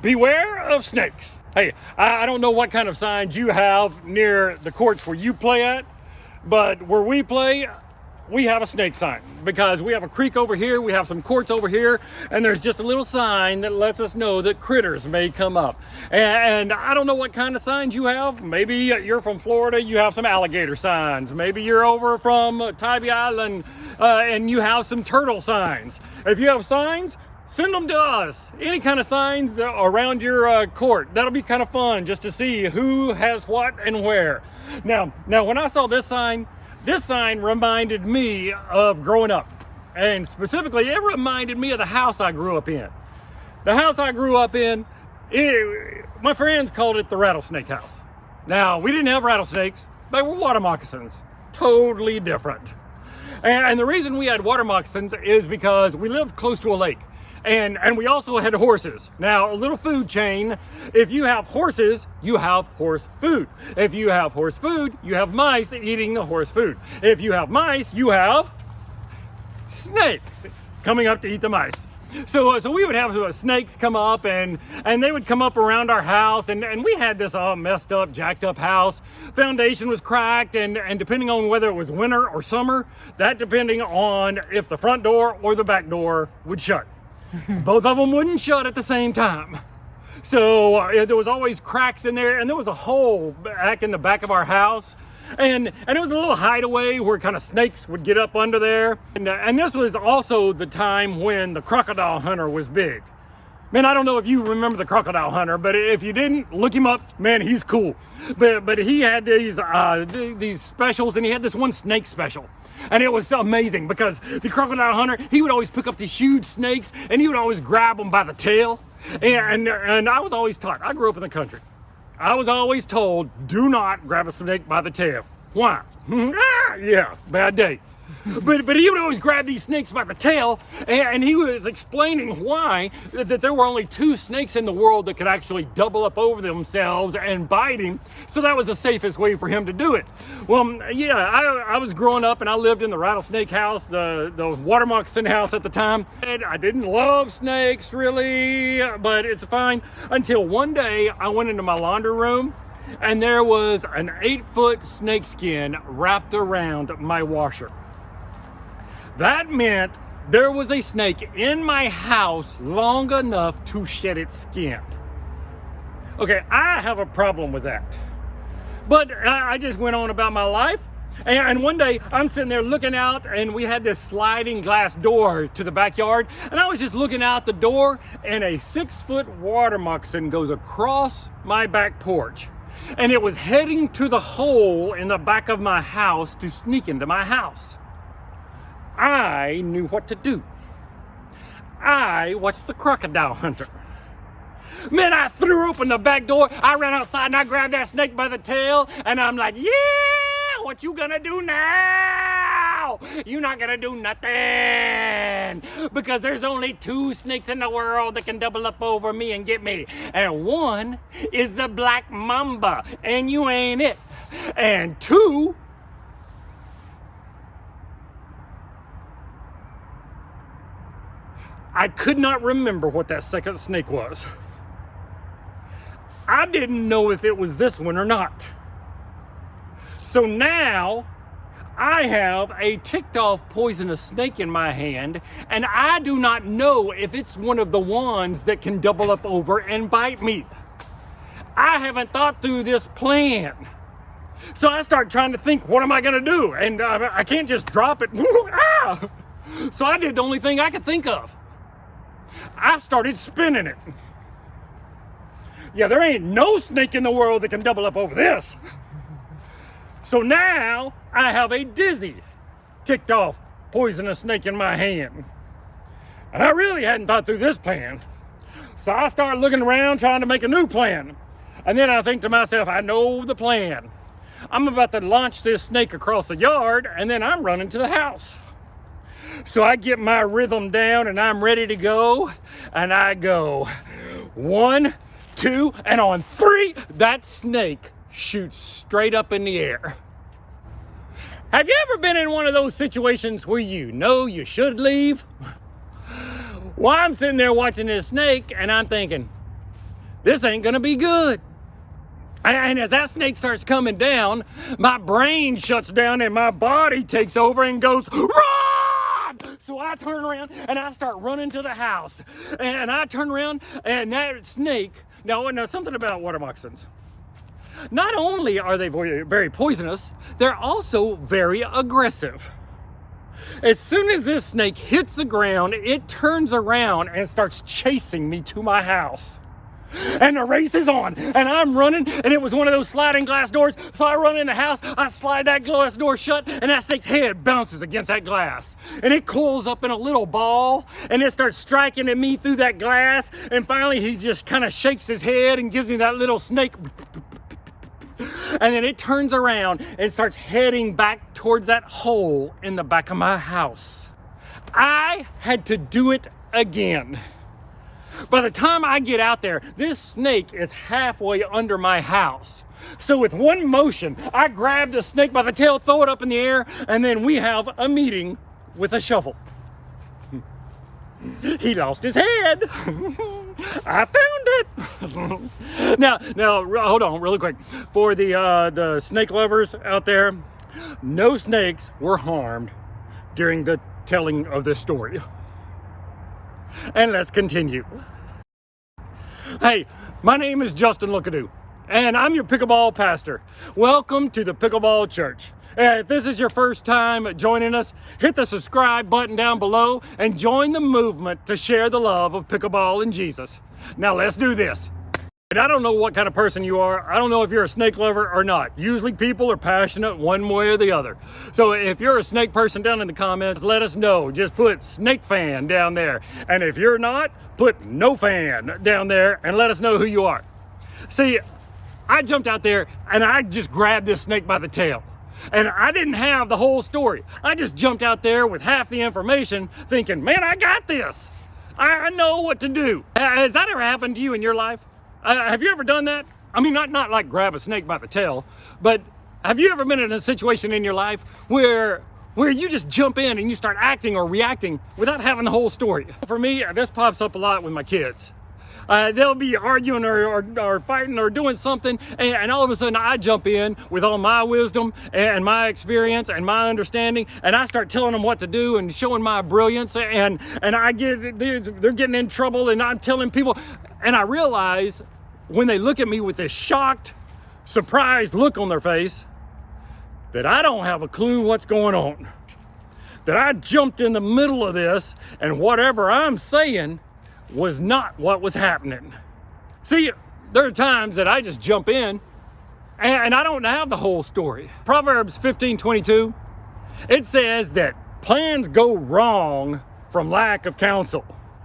beware of snakes. Hey, I don't know what kind of signs you have near the courts where you play at, but where we play, we have a snake sign because we have a creek over here, we have some courts over here, and there's just a little sign that lets us know that critters may come up. And I don't know what kind of signs you have. Maybe you're from Florida, you have some alligator signs. Maybe you're over from Tybee Island and you have some turtle signs. If you have signs, send them to us. Any kind of signs around your court. That'll be kind of fun just to see who has what and where. Now when I saw this sign reminded me of growing up. And specifically, it reminded me of the house I grew up in. The house I grew up in, my friends called it the rattlesnake house. Now, we didn't have rattlesnakes. They were water moccasins. Totally different. And the reason we had water moccasins is because we lived close to a lake. And we also had horses. Now, a little food chain. If you have horses, you have horse food. If you have horse food, you have mice eating the horse food. If you have mice, you have snakes coming up to eat the mice. So we would have snakes come up and they would come up around our house and we had this all messed up, jacked up house. Foundation was cracked and depending on whether it was winter or summer, that depending on if the front door or the back door would shut. Both of them wouldn't shut at the same time. So there was always cracks in there and there was a hole back in the back of our house. And it was a little hideaway where kind of snakes would get up under there. And this was also the time when the crocodile hunter was big. Man, I don't know if you remember the crocodile hunter, but if you didn't, look him up. Man, he's cool. But he had these specials and he had this one snake special. And it was amazing because the crocodile hunter, he would always pick up these huge snakes and he would always grab them by the tail. And I was always taught, I grew up in the country. I was always told, do not grab a snake by the tail. Why? Yeah, bad day. But he would always grab these snakes by the tail, and he was explaining why that there were only 2 snakes in the world that could actually double up over themselves and bite him. So that was the safest way for him to do it. Well, yeah, I was growing up and I lived in the rattlesnake house, the water moccasin house at the time. And I didn't love snakes really, but it's fine. Until one day I went into my laundry room and there was an 8-foot snake skin wrapped around my washer. That meant there was a snake in my house long enough to shed its skin. Okay, I have a problem with that. But I just went on about my life. And one day I'm sitting there looking out and we had this sliding glass door to the backyard. And I was just looking out the door and a 6-foot water moccasin goes across my back porch. And it was heading to the hole in the back of my house to sneak into my house. I knew what to do. I watched the crocodile hunter. Man, I threw open the back door, I ran outside and I grabbed that snake by the tail and I'm like, yeah, what you gonna do now? You're not gonna do nothing because there's only 2 snakes in the world that can double up over me and get me. And one is the black mamba and you ain't it. And 2, I could not remember what that second snake was. I didn't know if it was this one or not. So now I have a ticked off poisonous snake in my hand and I do not know if it's one of the ones that can double up over and bite me. I haven't thought through this plan. So I start trying to think, what am I gonna do? And I can't just drop it. So I did the only thing I could think of. I started spinning it. Yeah, there ain't no snake in the world that can double up over this. So now I have a dizzy, ticked off, poisonous snake in my hand. And I really hadn't thought through this plan. So I started looking around trying to make a new plan. And then I think to myself, I know the plan. I'm about to launch this snake across the yard and then I'm running to the house. So I get my rhythm down and I'm ready to go. And I go 1, 2, and on 3, that snake shoots straight up in the air. Have you ever been in one of those situations where you know you should leave? Well, I'm sitting there watching this snake and I'm thinking, This ain't gonna be good. And as that snake starts coming down, my brain shuts down and my body takes over and goes, run! So I turn around and I start running to the house. And I turn around and that snake, now something about water moccasins. Not only are they very poisonous, they're also very aggressive. As soon as this snake hits the ground, it turns around and starts chasing me to my house. And the race is on, and I'm running, and it was one of those sliding glass doors, so I run in the house, I slide that glass door shut, and that snake's head bounces against that glass, and it coils up in a little ball, and it starts striking at me through that glass, and finally he just kind of shakes his head and gives me that little snake, and then it turns around and starts heading back towards that hole in the back of my house. I had to do it again. By the time I get out there, this snake is halfway under my house. So with one motion, I grab the snake by the tail, throw it up in the air, and then we have a meeting with a shovel. He lost his head. I found it. Now, hold on really quick. For the snake lovers out there, no snakes were harmed during the telling of this story. And let's continue. Hey, my name is Justin Lookadoo, and I'm your pickleball pastor. Welcome to the Pickleball Church. If this is your first time joining us, hit the subscribe button down below and join the movement to share the love of pickleball and Jesus. Now let's do this. And I don't know what kind of person you are. I don't know if you're a snake lover or not. Usually people are passionate one way or the other. So if you're a snake person, down in the comments, let us know. Just put snake fan down there. And if you're not, put no fan down there and let us know who you are. See, I jumped out there and I just grabbed this snake by the tail. And I didn't have the whole story. I just jumped out there with half the information thinking, man, I got this. I know what to do. Has that ever happened to you in your life? Have you ever done that? I mean, not like grab a snake by the tail, but have you ever been in a situation in your life where you just jump in and you start acting or reacting without having the whole story? For me, this pops up a lot with my kids. They'll be arguing or fighting or doing something, and all of a sudden I jump in with all my wisdom and my experience and my understanding, and I start telling them what to do and showing my brilliance, and they're getting in trouble, and I'm telling people, and I realize when they look at me with this shocked, surprised look on their face that I don't have a clue what's going on, that I jumped in the middle of this, and whatever I'm saying was not what was happening. See, there are times that I just jump in and I don't have the whole story. Proverbs 15:22, it says that plans go wrong from lack of counsel.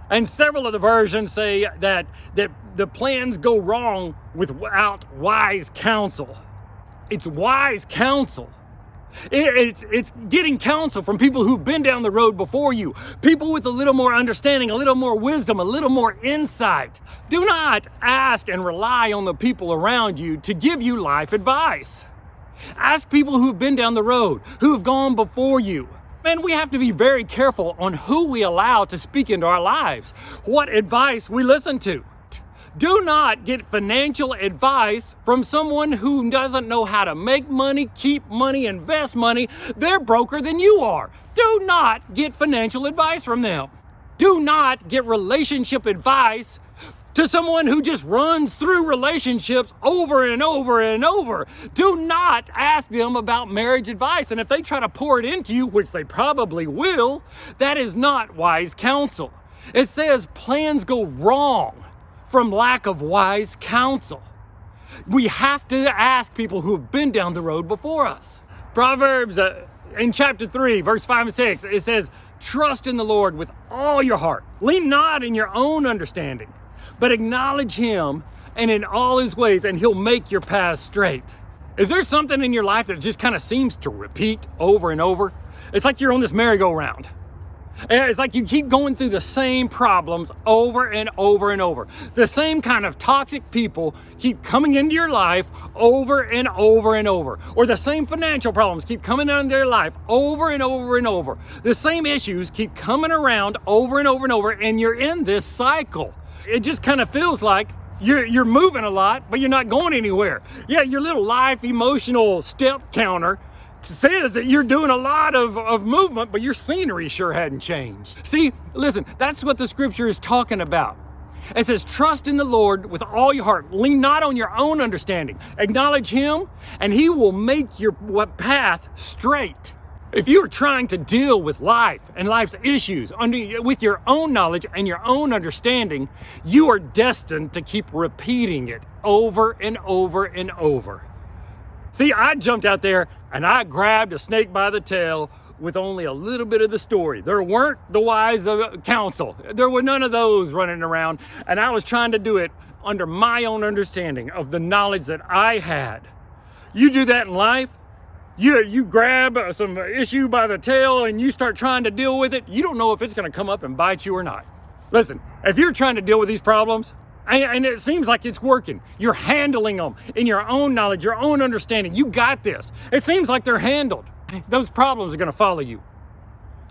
And several of the versions say that the plans go wrong without wise counsel. It's wise counsel. It's getting counsel from people who've been down the road before you, people with a little more understanding, a little more wisdom, a little more insight. Do not ask and rely on the people around you to give you life advice. Ask people who've been down the road, who have gone before you. Man, we have to be very careful on who we allow to speak into our lives, what advice we listen to. Do not get financial advice from someone who doesn't know how to make money, keep money, invest money. They're broker than you are. Do not get financial advice from them. Do not get relationship advice to someone who just runs through relationships over and over and over. Do not ask them about marriage advice. And if they try to pour it into you, which they probably will, that is not wise counsel. It says plans go wrong from lack of wise counsel. We have to ask people who have been down the road before us. Proverbs in chapter 3, verse 5 and 6, it says, trust in the Lord with all your heart. Lean not in your own understanding, but acknowledge him and in all his ways, and he'll make your paths straight. Is there something in your life that just kind of seems to repeat over and over? It's like you're on this merry-go-round. It's like you keep going through the same problems over and over and over. The same kind of toxic people keep coming into your life over and over and over. Or the same financial problems keep coming into your life over and over and over. The same issues keep coming around over and over and over, and you're in this cycle. It just kind of feels like You're moving a lot, but you're not going anywhere. Yeah, your little life emotional step counter says that you're doing a lot of movement, but your scenery sure hadn't changed. See, listen, that's what the scripture is talking about. It says, trust in the Lord with all your heart. Lean not on your own understanding. Acknowledge him, and he will make your path straight. If you are trying to deal with life and life's issues with your own knowledge and your own understanding, you are destined to keep repeating it over and over and over. See, I jumped out there and I grabbed a snake by the tail with only a little bit of the story. There weren't the wise counsel. There were none of those running around, and I was trying to do it under my own understanding of the knowledge that I had. You do that in life, you grab some issue by the tail and you start trying to deal with it. You don't know if it's going to come up and bite you or not. Listen, if you're trying to deal with these problems and it seems like it's working, you're handling them in your own knowledge, your own understanding. You got this. It seems like they're handled. Those problems are going to follow you.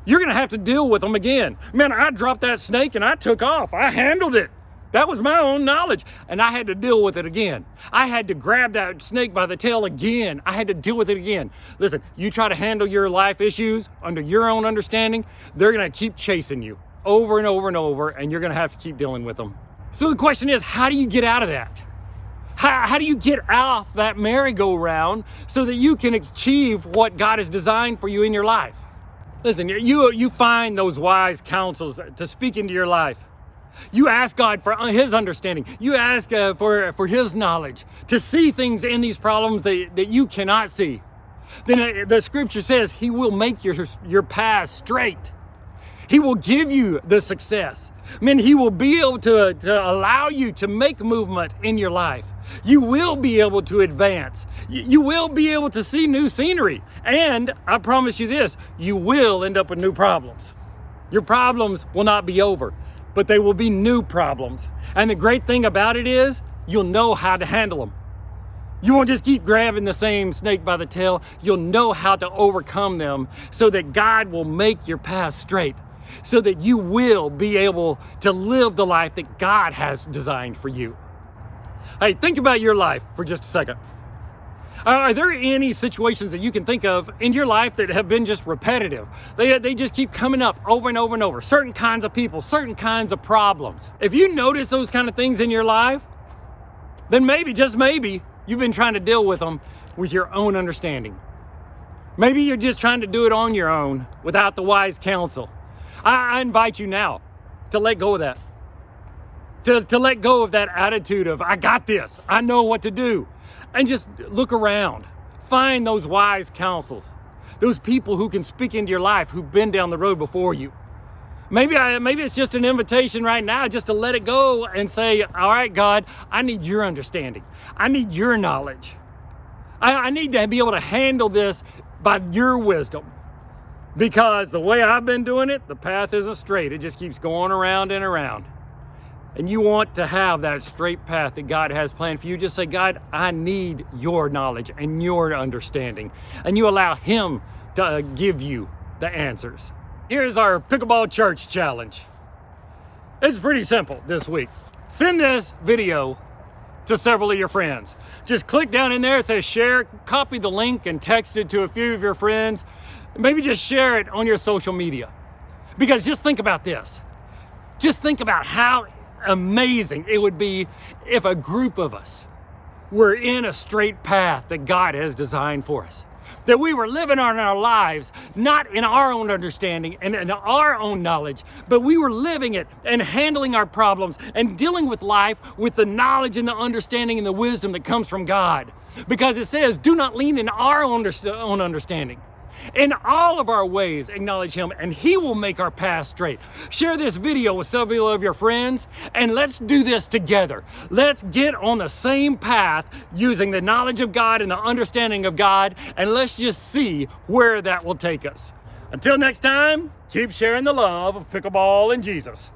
You're going to have to deal with them again. Man, I dropped that snake and I took off. I handled it. That was my own knowledge, and I had to deal with it again. I had to grab that snake by the tail again. I had to deal with it again. Listen, you try to handle your life issues under your own understanding, they're going to keep chasing you over and over and over, and you're going to have to keep dealing with them. So the question is, how do you get out of that? How do you get off that merry-go-round so that you can achieve what God has designed for you in your life? Listen, you find those wise counsels to speak into your life. You ask God for his understanding. You ask for his knowledge to see things in these problems that you cannot see. Then the scripture says he will make your path straight. He will give you the success. I mean, he will be able to allow you to make movement in your life. You will be able to advance. You will be able to see new scenery. And I promise you this, you will end up with new problems. Your problems will not be over, but they will be new problems. And the great thing about it is you'll know how to handle them. You won't just keep grabbing the same snake by the tail. You'll know how to overcome them so that God will make your path straight, so that you will be able to live the life that God has designed for you. Hey, think about your life for just a second. Are there any situations that you can think of in your life that have been just repetitive? They just keep coming up over and over and over. Certain kinds of people, certain kinds of problems. If you notice those kind of things in your life, then maybe, just maybe, you've been trying to deal with them with your own understanding. Maybe you're just trying to do it on your own without the wise counsel. I invite you now to let go of that. To let go of that attitude of, I got this, I know what to do. And just look around. Find those wise counsels. Those people who can speak into your life, who've been down the road before you. Maybe it's just an invitation right now just to let it go and say, all right, God, I need your understanding. I need your knowledge. I need to be able to handle this by your wisdom. Because the way I've been doing it, the path isn't straight. It just keeps going around and around. And you want to have that straight path that God has planned for you. Just say, God, I need your knowledge and your understanding. And you allow him to give you the answers. Here's our Pickleball Church challenge. It's pretty simple this week. Send this video to several of your friends. Just click down in there, it says share, copy the link and text it to a few of your friends. Maybe just share it on your social media. Because just think about this. Just think about how amazing it would be if a group of us were in a straight path that God has designed for us. That we were living on our lives, not in our own understanding and in our own knowledge, but we were living it and handling our problems and dealing with life with the knowledge and the understanding and the wisdom that comes from God. Because it says, do not lean in our own understanding. In all of our ways, acknowledge him, and he will make our path straight. Share this video with several of your friends, and let's do this together. Let's get on the same path using the knowledge of God and the understanding of God, and let's just see where that will take us. Until next time, keep sharing the love of pickleball and Jesus.